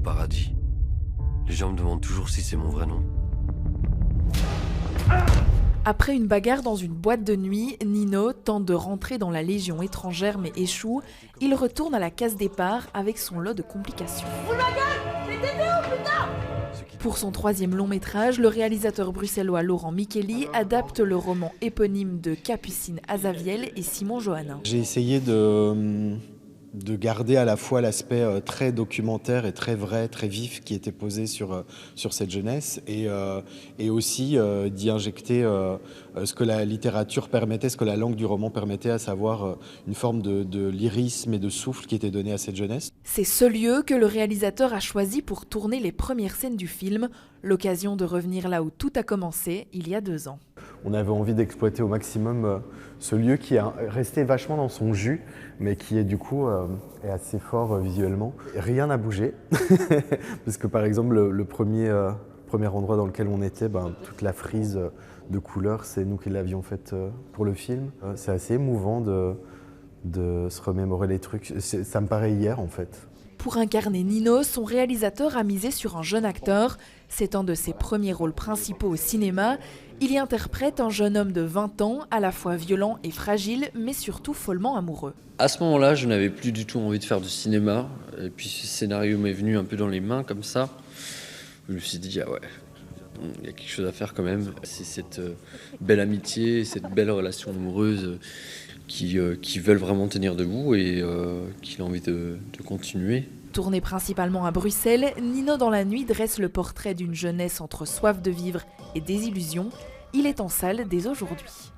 paradis. Les gens me demandent toujours si c'est mon vrai nom. Après une bagarre dans une boîte de nuit, Nino tente de rentrer dans la Légion étrangère mais échoue. Il retourne à la case départ avec son lot de complications. Pour son troisième long métrage, le réalisateur bruxellois Laurent Micheli adapte le roman éponyme de Capucine Azaviel et Simon Johannin. J'ai essayé de garder à la fois l'aspect très documentaire et très vrai, très vif qui était posé sur cette jeunesse et aussi d'y injecter ce que la littérature permettait, ce que la langue du roman permettait, à savoir une forme de lyrisme et de souffle qui était donné à cette jeunesse. C'est ce lieu que le réalisateur a choisi pour tourner les premières scènes du film, l'occasion de revenir là où tout a commencé, il y a 2 ans. On avait envie d'exploiter au maximum ce lieu qui est resté vachement dans son jus, mais qui est du coup est assez fort visuellement. Rien n'a bougé, parce que par exemple le premier endroit dans lequel on était, toute la frise de couleurs, c'est nous qui l'avions faite pour le film. C'est assez émouvant de se remémorer les trucs. Ça me paraît hier en fait. Pour incarner Nino, son réalisateur a misé sur un jeune acteur. C'est un de ses premiers rôles principaux au cinéma. Il y interprète un jeune homme de 20 ans, à la fois violent et fragile, mais surtout follement amoureux. À ce moment-là, je n'avais plus du tout envie de faire du cinéma. Et puis ce scénario m'est venu un peu dans les mains comme ça. Je me suis dit, ah ouais, il y a quelque chose à faire quand même. C'est cette belle amitié, cette belle relation amoureuse qui veulent vraiment tenir debout et qu'il a envie de continuer. Tourné principalement à Bruxelles, Nino dans la nuit dresse le portrait d'une jeunesse entre soif de vivre et désillusion. Il est en salle dès aujourd'hui.